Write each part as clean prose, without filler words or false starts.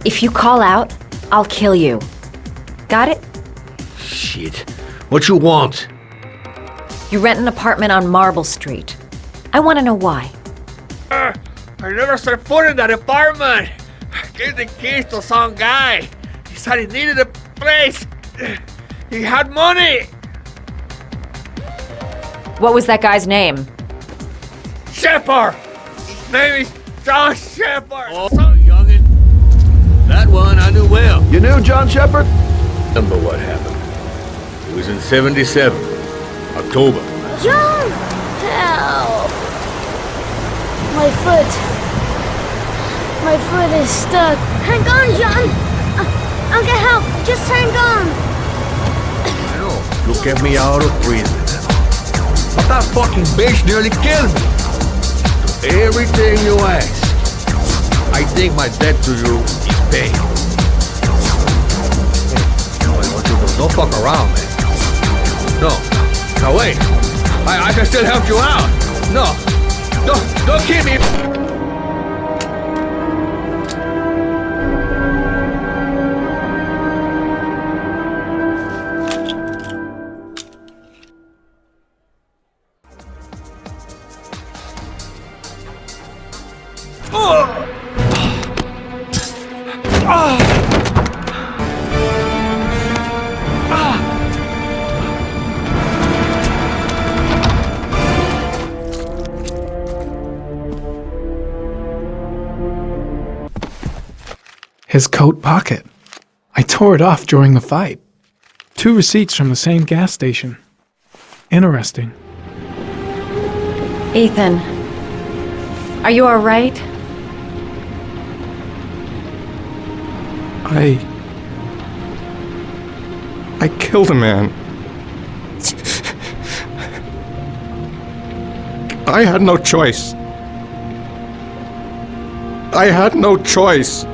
If you call out, I'll kill you. Got it? Shit. What you want? You rent an apartment on Marble Street. I want to know why. I never set foot in that apartment. I gave the keys to some guy. He said he needed a place. He had money. What was that guy's name? Shepard. His name is John Shepard. Oh, youngin'. That one I knew well. You knew John Shepard? Remember what happened. It was in 77, October. John! Help! My foot. My foot is stuck. Hang on, John! I'll get help. Just hang on. I know. You kept me out of prison. But that fucking bitch nearly killed me. Do everything you ask. I think my debt to you is paid. Don't fuck around, man. No. Now wait. I can still help you out. No. Don't keep me. His coat pocket. I tore it off during the fight. 2 receipts from the same gas station. Interesting. Eithán, are you all right? I killed a man. I had no choice. I had no choice.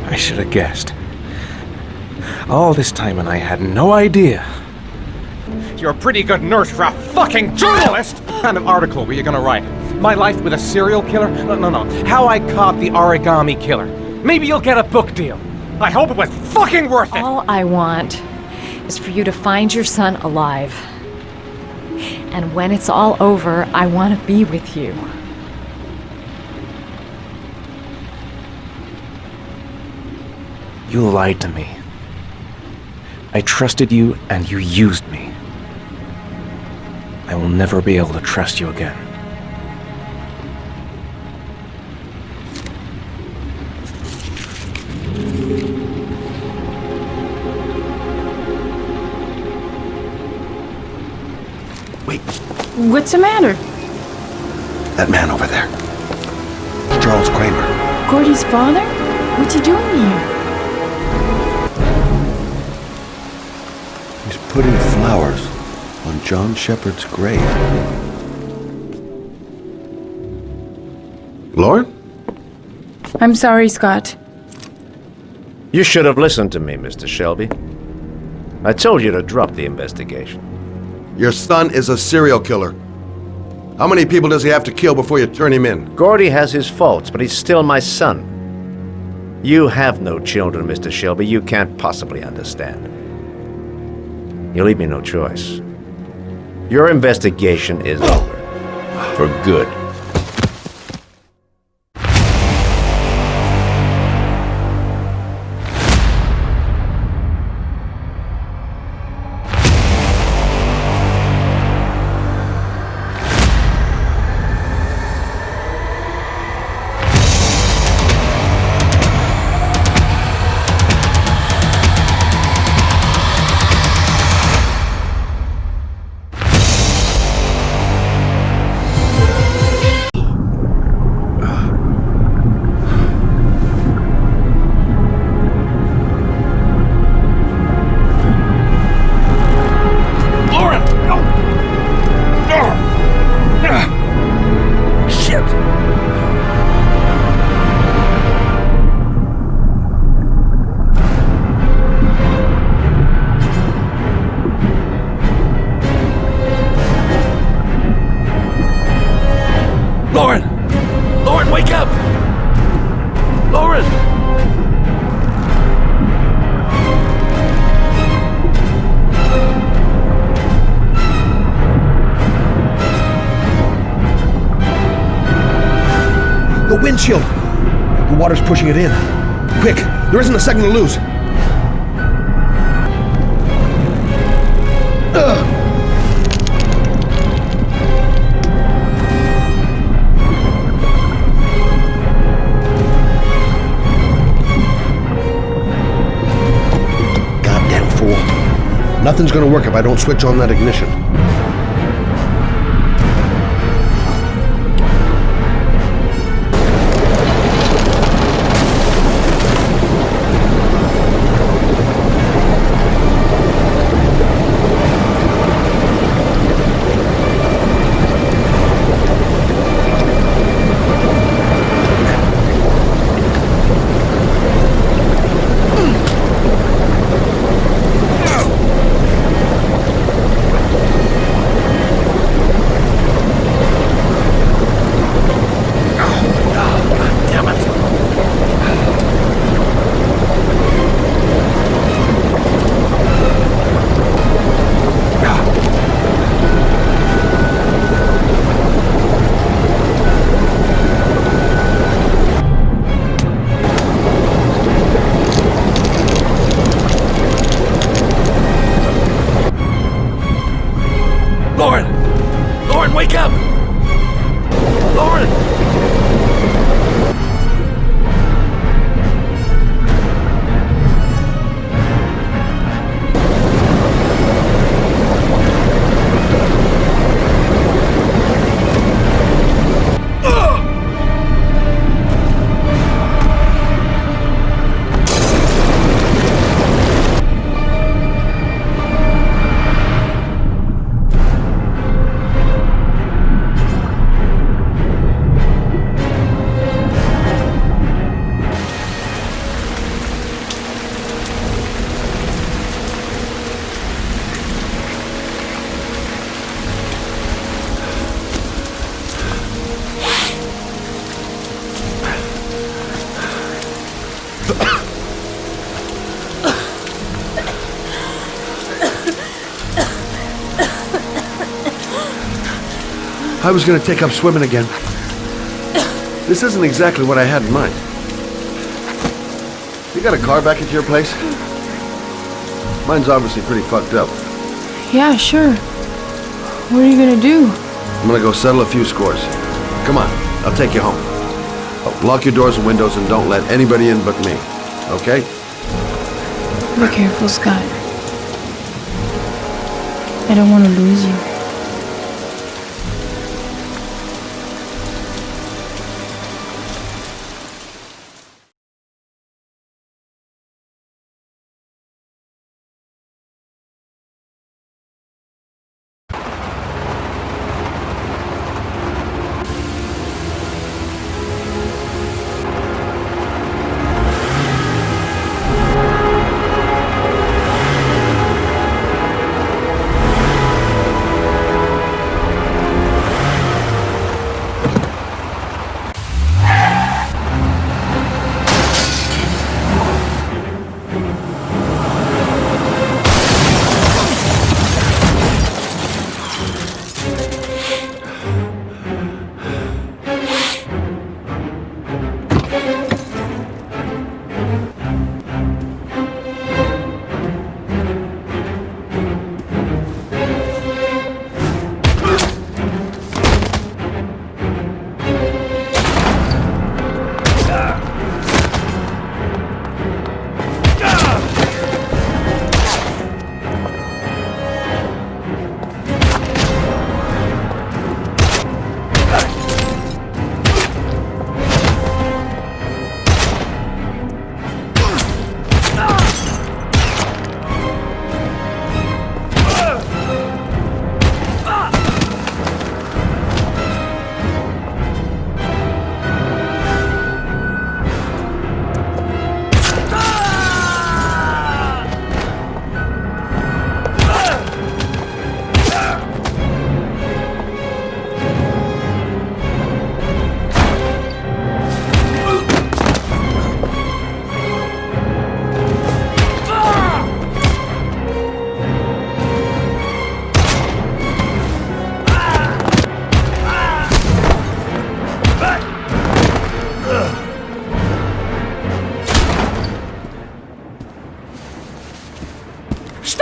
I should have guessed. All this time and I had no idea. You're a pretty good nurse for a fucking journalist! What kind of article were you gonna write? My life with a serial killer? No. How I caught the origami killer. Maybe you'll get a book deal. I hope it was fucking worth it! All I want is for you to find your son alive. And when it's all over, I want to be with you. You lied to me. I trusted you and you used me. I will never be able to trust you again. Wait, What's the matter? that man over there. Charles Kramer. Gordy's father? What's he doing here? He's putting flowers on John Shepard's grave. Lauren? I'm sorry, Scott. You should have listened to me, Mr. Shelby. I told you to drop the investigation. Your son is a serial killer. How many people does he have to kill before you turn him in? Gordy has his faults, but he's still my son. You have no children, Mr. Shelby. You can't possibly understand. You leave me no choice. Your investigation is over. For good. Lauren, wake up! Lauren! The windshield! The water's pushing it in. Quick, there isn't a second to lose. Goddamn fool. Nothing's gonna work if I don't switch on that ignition. Lauren, wake up! Lauren! I was gonna take up swimming again. This isn't exactly what I had in mind. You got a car back at your place? Mine's obviously pretty fucked up. Yeah, sure. What are you gonna do? I'm gonna go settle a few scores. Come on, I'll take you home. Oh, lock your doors and windows and don't let anybody in but me. Okay? Be careful, Scott. I don't want to lose you.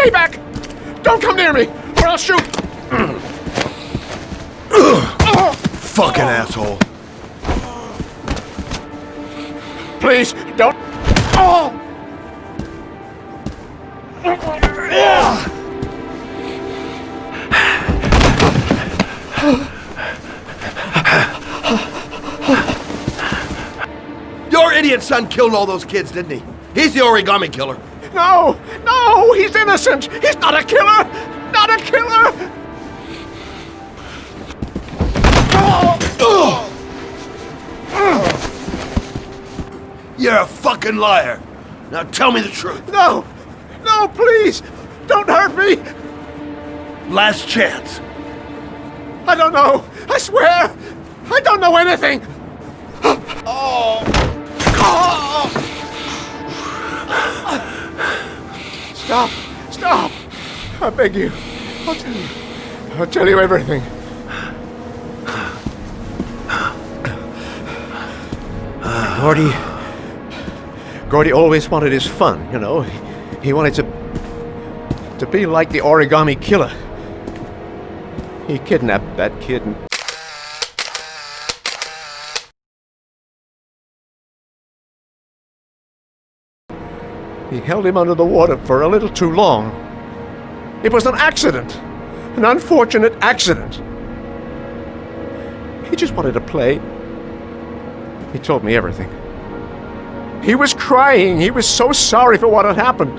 Stay back! Don't come near me, or I'll shoot! Fucking asshole. Please, don't... Oh! Your idiot son killed all those kids, didn't he? He's the origami killer. No! No! He's innocent! He's not a killer! Not a killer! You're a fucking liar. Now tell me the truth. No! No, please! Don't hurt me! Last chance. I don't know! I swear! I don't know anything! Oh! Stop! Stop! I beg you. I'll tell you. I'll tell you everything. Gordy always wanted his fun, you know. He wanted to be like the origami killer. He kidnapped that kid and... He held him under the water for a little too long. It was an accident. An unfortunate accident. He just wanted to play. He told me everything. He was crying. He was so sorry for what had happened.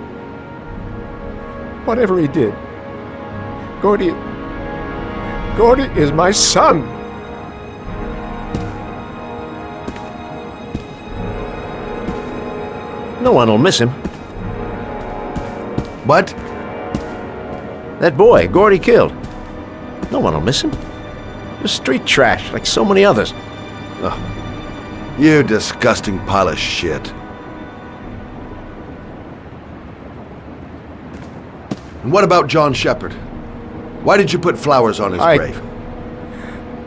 Whatever he did, Gordy is my son. No one will miss him. What? That boy, Gordy killed. No one will miss him. He was street trash, like so many others. You disgusting pile of shit. And what about John Shepard? Why did you put flowers on his grave?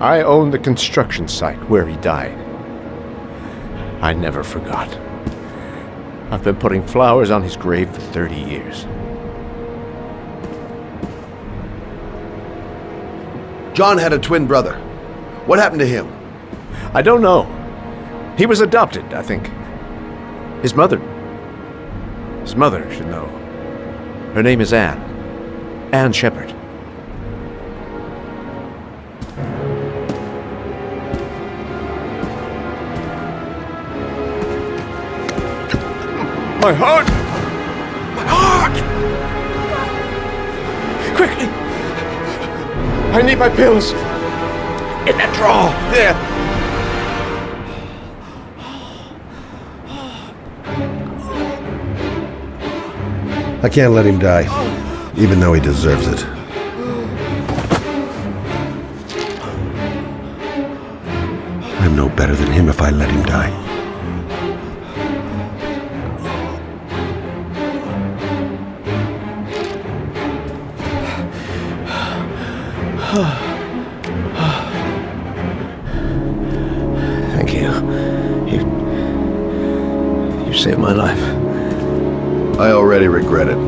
I own the construction site where he died. I never forgot. I've been putting flowers on his grave for 30 years. John had a twin brother. What happened to him? I don't know. He was adopted, I think. His mother should know. Her name is Anne. Anne Shepard. My heart! My heart! Quickly! I need my pills. In that drawer. There. I can't let him die, even though he deserves it. I'm no better than him if I let him die. Thank you. You saved my life. I already regret it.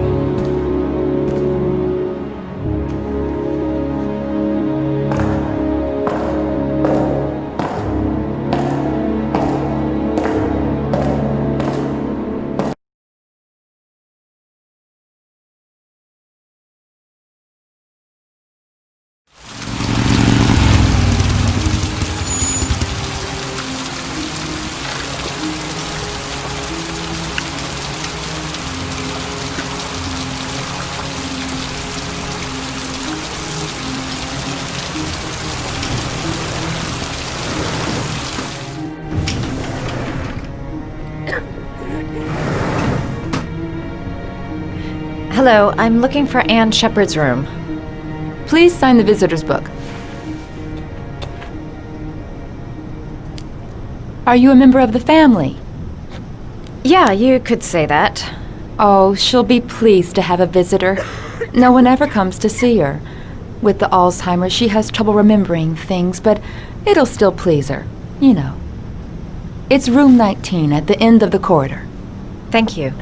Hello, I'm looking for Anne Shepard's room. Please sign the visitor's book. Are you a member of the family? Yeah, you could say that. Oh, she'll be pleased to have a visitor. No one ever comes to see her. With the Alzheimer's, she has trouble remembering things, but it'll still please her. You know. It's room 19 at the end of the corridor. Thank you.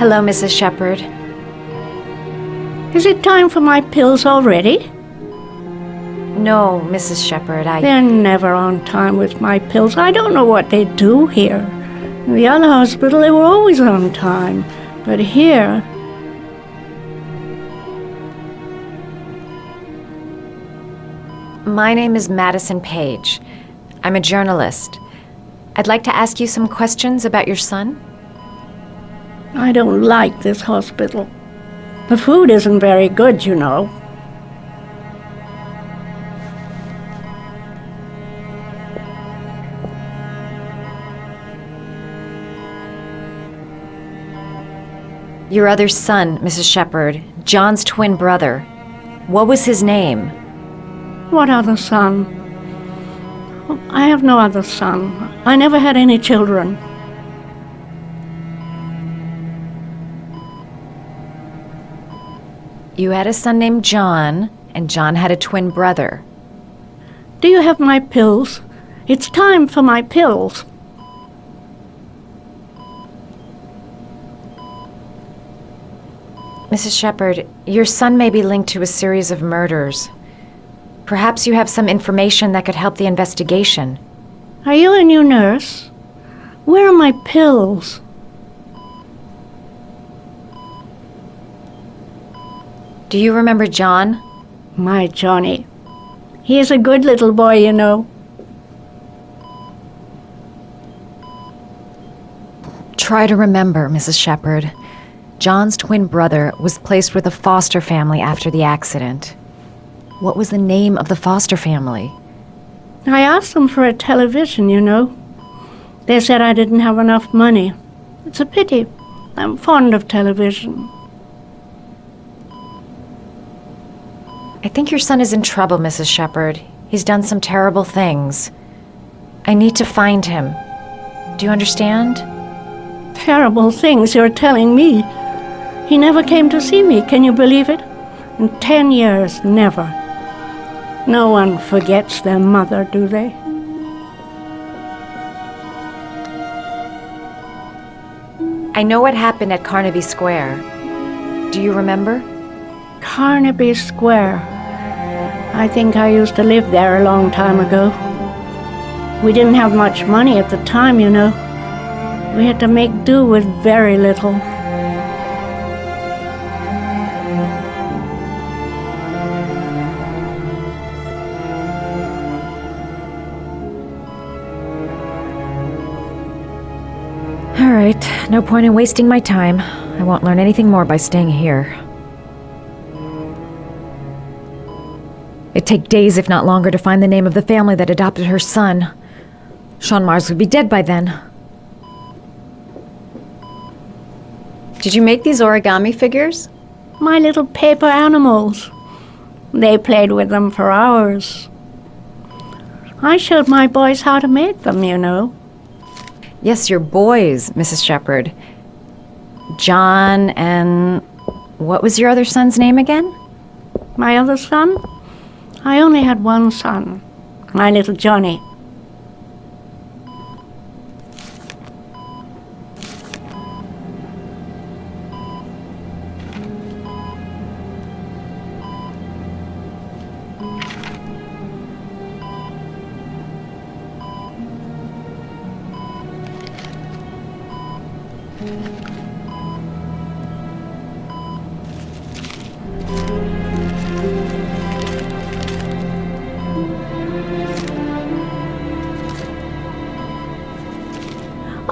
Hello, Mrs. Shepherd. Is it time for my pills already? No, Mrs. Shepherd, They're never on time with my pills. I don't know what they do here. In the other hospital, they were always on time. But here... My name is Madison Page. I'm a journalist. I'd like to ask you some questions about your son. I don't like this hospital. The food isn't very good, you know. Your other son, Mrs. Shepherd, John's twin brother. What was his name? What other son? I have no other son. I never had any children. You had a son named John, and John had a twin brother. Do you have my pills? It's time for my pills. Mrs. Shepherd, your son may be linked to a series of murders. Perhaps you have some information that could help the investigation. Are you a new nurse? Where are my pills? Do you remember John? My Johnny. He is a good little boy, you know. Try to remember, Mrs. Shepherd. John's twin brother was placed with a foster family after the accident. What was the name of the foster family? I asked them for a television, you know. They said I didn't have enough money. It's a pity. I'm fond of television. I think your son is in trouble, Mrs. Shepherd. He's done some terrible things. I need to find him. Do you understand? Terrible things you're telling me. He never came to see me, can you believe it? In 10 years, never. No one forgets their mother, do they? I know what happened at Carnaby Square. Do you remember? Carnaby Square. I think I used to live there a long time ago. We didn't have much money at the time, you know. We had to make do with very little. All right, no point in wasting my time. I won't learn anything more by staying here. It'd take days, if not longer, to find the name of the family that adopted her son. Sean Mars would be dead by then. Did you make these origami figures? My little paper animals. They played with them for hours. I showed my boys how to make them, you know. Yes, your boys, Mrs. Shepherd. John and... what was your other son's name again? My other son? I only had one son. My little Johnny.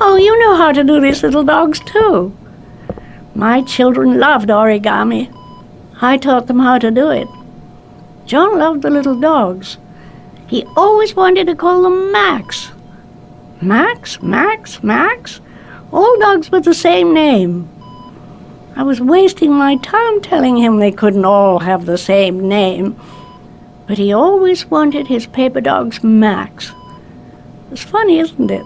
Oh, you know how to do these little dogs, too. My children loved origami. I taught them how to do it. John loved the little dogs. He always wanted to call them Max. Max, Max, Max. All dogs with the same name. I was wasting my time telling him they couldn't all have the same name. But he always wanted his paper dogs Max. It's funny, isn't it?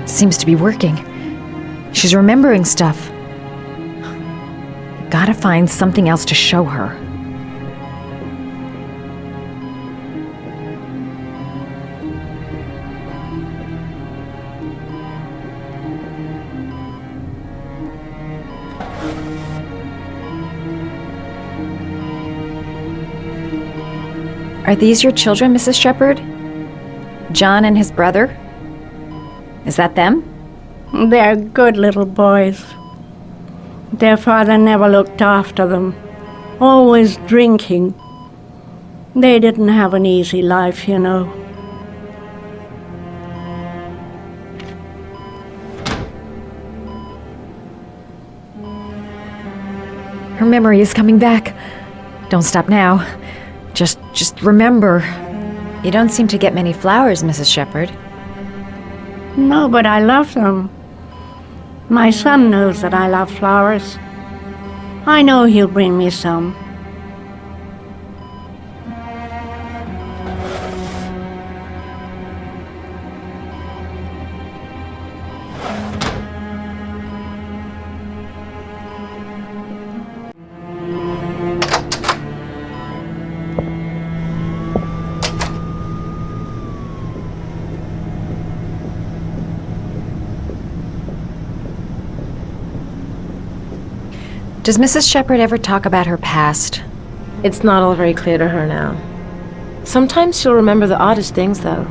Seems to be working. She's remembering stuff. Gotta find something else to show her. Are these your children, Mrs. Shepherd? John and his brother? Is that them? They're good little boys. Their father never looked after them, always drinking. They didn't have an easy life, you know. Her memory is coming back. Don't stop now. Just remember. You don't seem to get many flowers, Mrs. Shepherd. No, but I love them. My son knows that I love flowers. I know he'll bring me some. Does Mrs. Shepherd ever talk about her past? It's not all very clear to her now. Sometimes she'll remember the oddest things, though.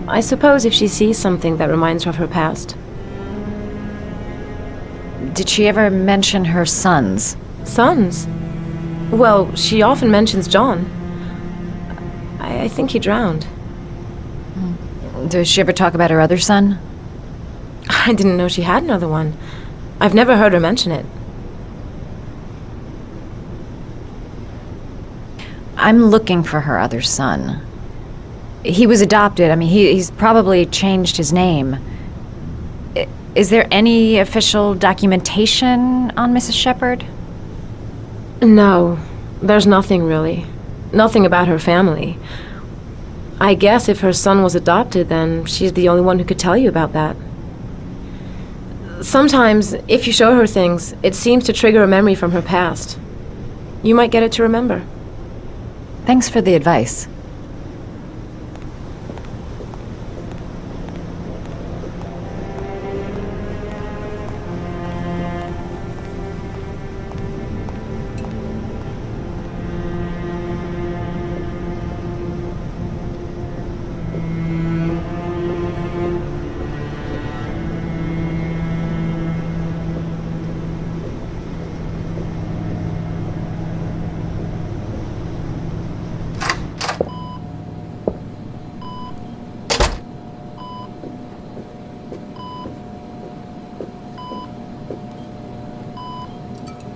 I suppose if she sees something that reminds her of her past. Did she ever mention her sons? Sons? Well, she often mentions John. I think he drowned. Does she ever talk about her other son? I didn't know she had another one. I've never heard her mention it. I'm looking for her other son. He was adopted. I mean, he's probably changed his name. Is there any official documentation on Mrs. Shepherd? No, there's nothing really. Nothing about her family. I guess if her son was adopted, then she's the only one who could tell you about that. Sometimes, if you show her things, it seems to trigger a memory from her past. You might get it to remember. Thanks for the advice.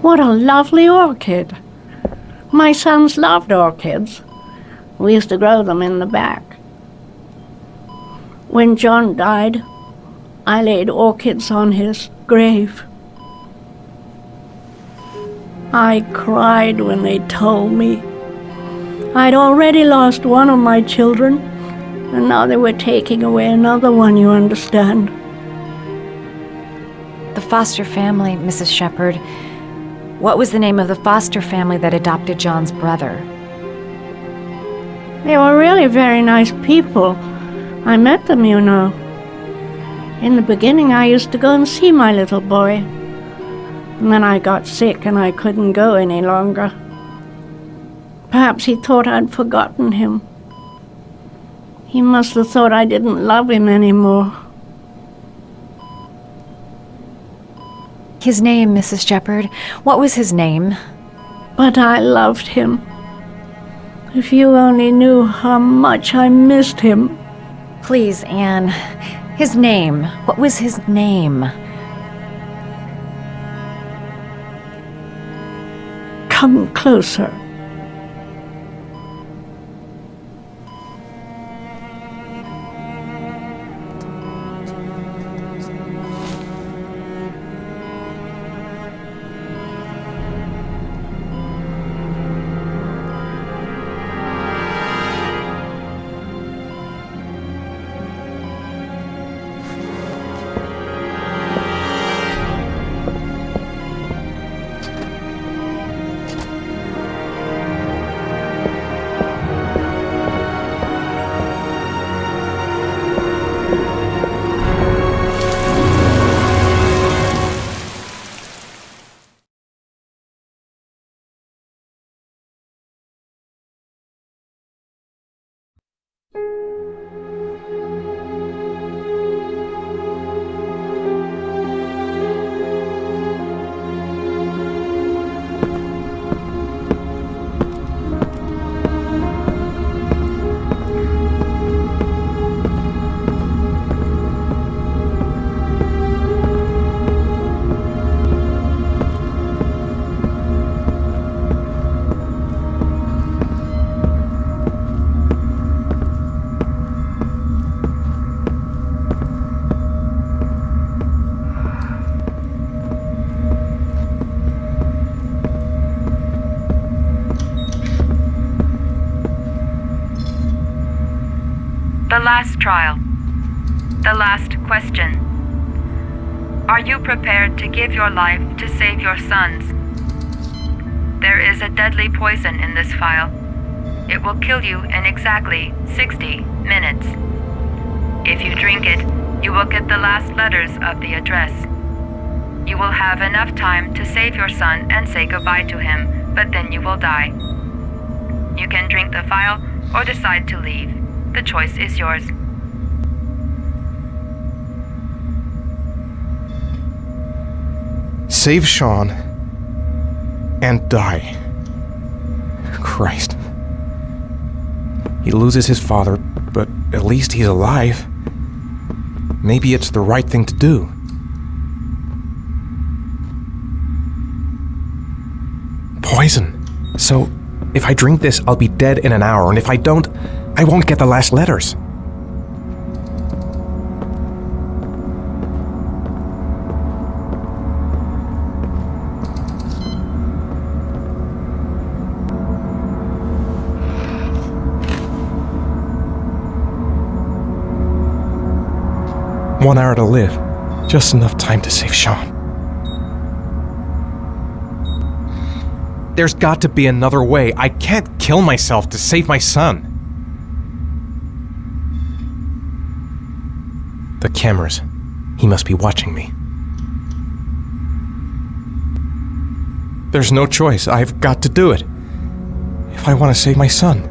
What a lovely orchid. My sons loved orchids. We used to grow them in the back. When John died, I laid orchids on his grave. I cried when they told me. I'd already lost one of my children, and now they were taking away another one, you understand. The foster family, Mrs. Shepherd. What was the name of the foster family that adopted John's brother? They were really very nice people. I met them, you know. In the beginning, I used to go and see my little boy. And then I got sick and I couldn't go any longer. Perhaps he thought I'd forgotten him. He must have thought I didn't love him anymore. His name, Mrs. Shepherd. What was his name? But I loved him. If you only knew how much I missed him. Please, Anne. His name. What was his name? Come closer. The last trial. The last question. Are you prepared to give your life to save your sons? There is a deadly poison in this vial. It will kill you in exactly 60 minutes. If you drink it, you will get the last letters of the address. You will have enough time to save your son and say goodbye to him, but then you will die. You can drink the vial or decide to leave. The choice is yours. Save Sean and die. Christ. He loses his father, but at least he's alive. Maybe it's the right thing to do. Poison. So, if I drink this, I'll be dead in an hour, and if I don't, I won't get the last letters. One hour to live. Just enough time to save Sean. There's got to be another way. I can't kill myself to save my son. The cameras. He must be watching me. There's no choice. I've got to do it. If I want to save my son.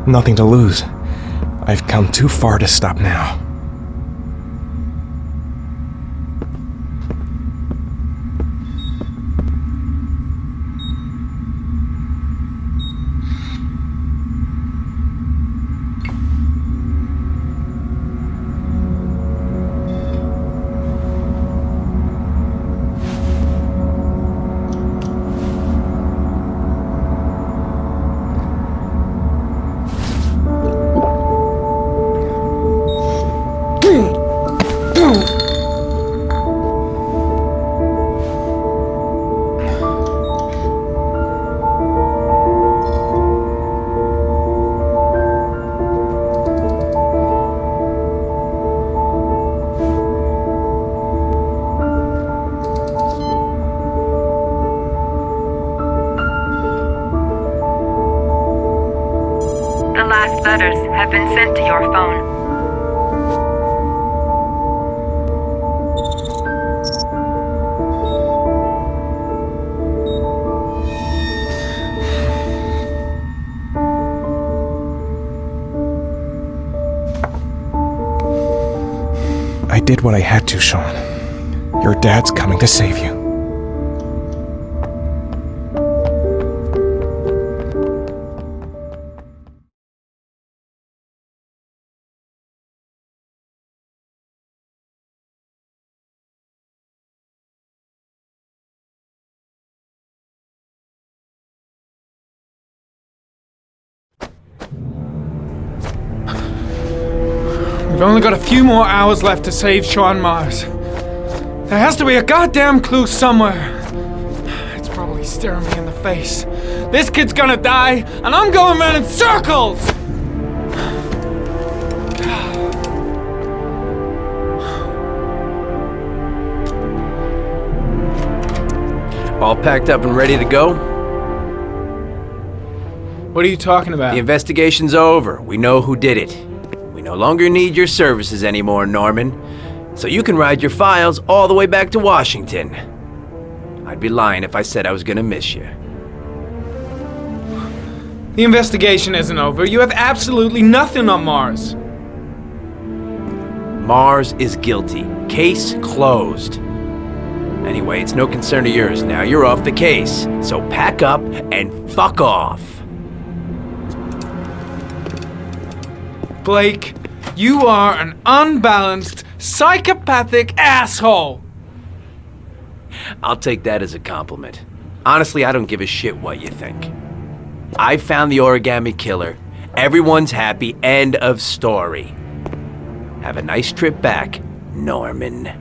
Nothing to lose. I've come too far to stop now. The last letters have been sent to your phone. I did what I had to, Sean. Your dad's coming to save you. We've only got a few more hours left to save Sean Mars. There has to be a goddamn clue somewhere. It's probably staring me in the face. This kid's gonna die, and I'm going around in circles! All packed up and ready to go? What are you talking about? The investigation's over. We know who did it. We no longer need your services anymore, Norman. So you can ride your files all the way back to Washington. I'd be lying if I said I was gonna miss you. The investigation isn't over. You have absolutely nothing on Mars. Mars is guilty. Case closed. Anyway, it's no concern of yours now. You're off the case. So pack up and fuck off. Blake, you are an unbalanced, psychopathic asshole! I'll take that as a compliment. Honestly, I don't give a shit what you think. I found the origami killer. Everyone's happy. End of story. Have a nice trip back, Norman.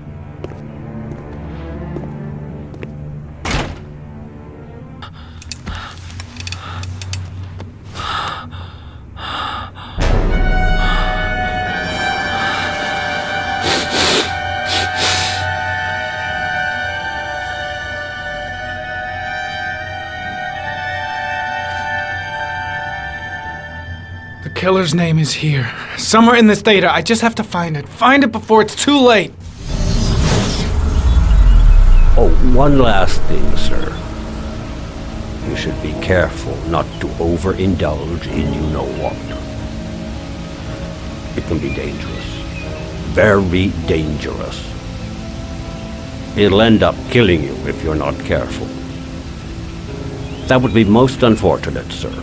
The killer's name is here. Somewhere in this data. I just have to find it. Find it before it's too late. Oh, one last thing, sir. You should be careful not to overindulge in you-know-what. It can be dangerous. Very dangerous. It'll end up killing you if you're not careful. That would be most unfortunate, sir.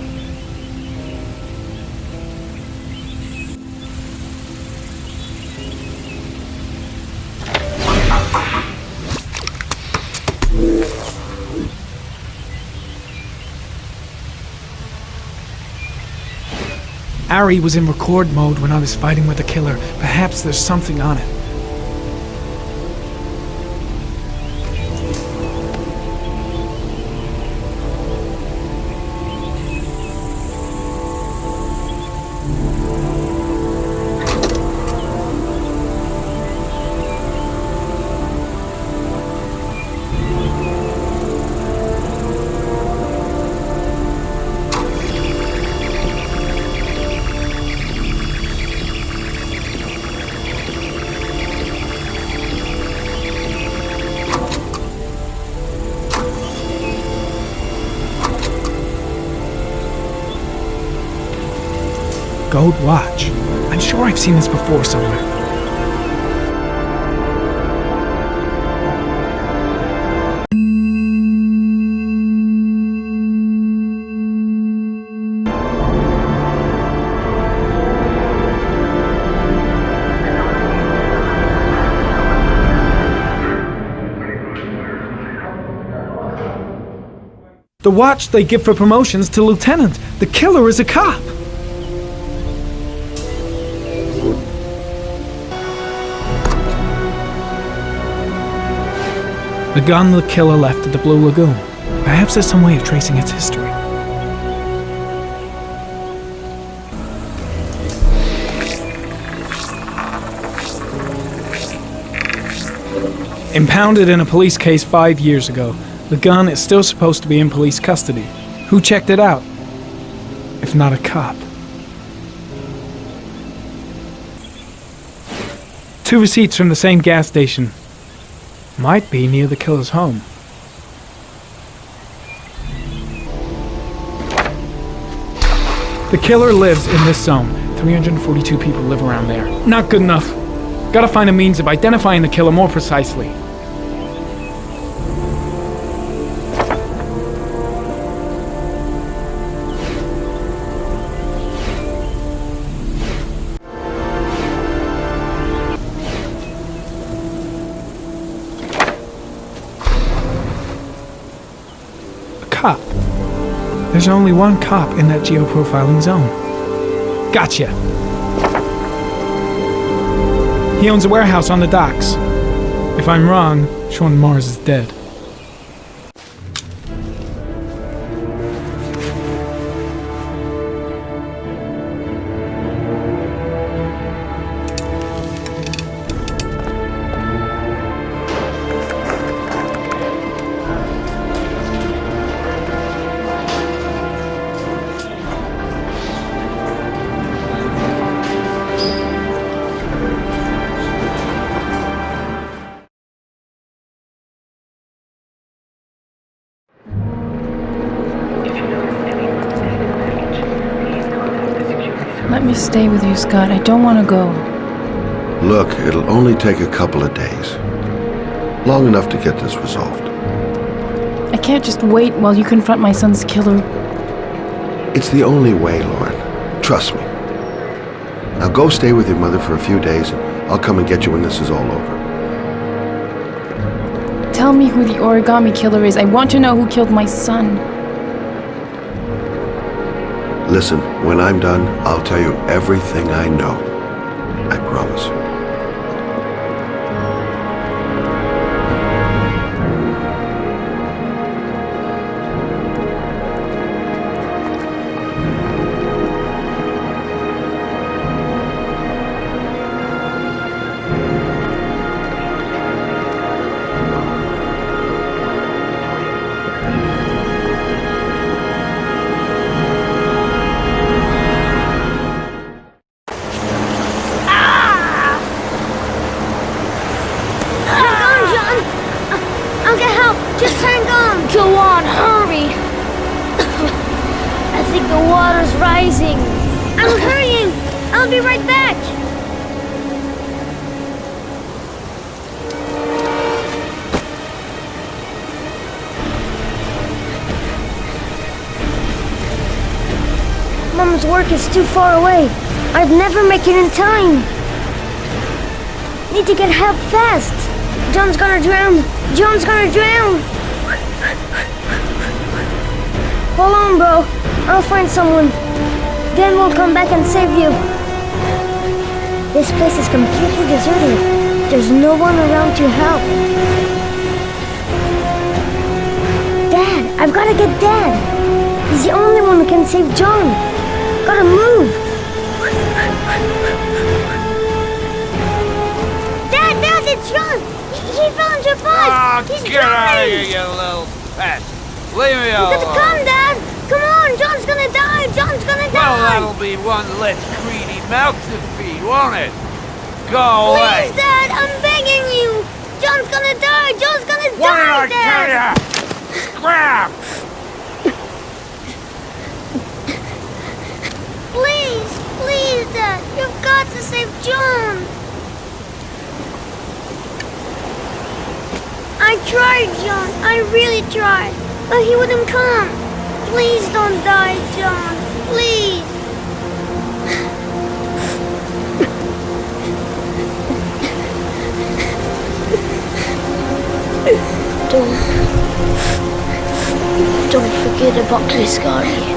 Ari was in record mode when I was fighting with the killer. Perhaps there's something on it. Gold watch. I'm sure I've seen this before somewhere. The watch they give for promotions to lieutenant. The killer is a cop. The gun the killer left at the Blue Lagoon. Perhaps there's some way of tracing its history. Impounded in a police case 5 years ago, the gun is still supposed to be in police custody. Who checked it out? If not a cop. 2 receipts from the same gas station. Might be near the killer's home. The killer lives in this zone. 342 people live around there. Not good enough. Gotta find a means of identifying the killer more precisely. Cop. There's only one cop in that geoprofiling zone. Gotcha. He owns a warehouse on the docks. If I'm wrong, Sean Mars is dead. stay with you, Scott. I don't want to go. Look, it'll only take a couple of days. Long enough to get this resolved. I can't just wait while you confront my son's killer. It's the only way, Lauren. Trust me. Now go stay with your mother for a few days, and I'll come and get you when this is all over. Tell me who the origami killer is. I want to know who killed my son. Listen, when I'm done, I'll tell you everything I know. I promise. Mom's work is too far away. I'd never make it in time. Need to get help fast. John's gonna drown. John's gonna drown. Hold on, bro. I'll find someone. Then we'll come back and save you. This place is completely deserted. There's no one around to help. Dad, I've gotta get Dad. He's the only one who can save John. Gotta move. Dad, it's John. He found your bus. Oh, He's get out of drowning. here, you little pet. Leave me You alone. gotta come, Dad. Come on, John's gonna die. John's gonna die. Well, that'll be one less greedy mouth to feed, won't it? Go away. Please, Dad, I'm begging you. John's gonna die. John's gonna What die, did I tell Dad. you? Crap! Please, Dad. You've got to save John. I tried, John. I really tried. But he wouldn't come. Please don't die, John. Please. Don't forget about this, Scotty.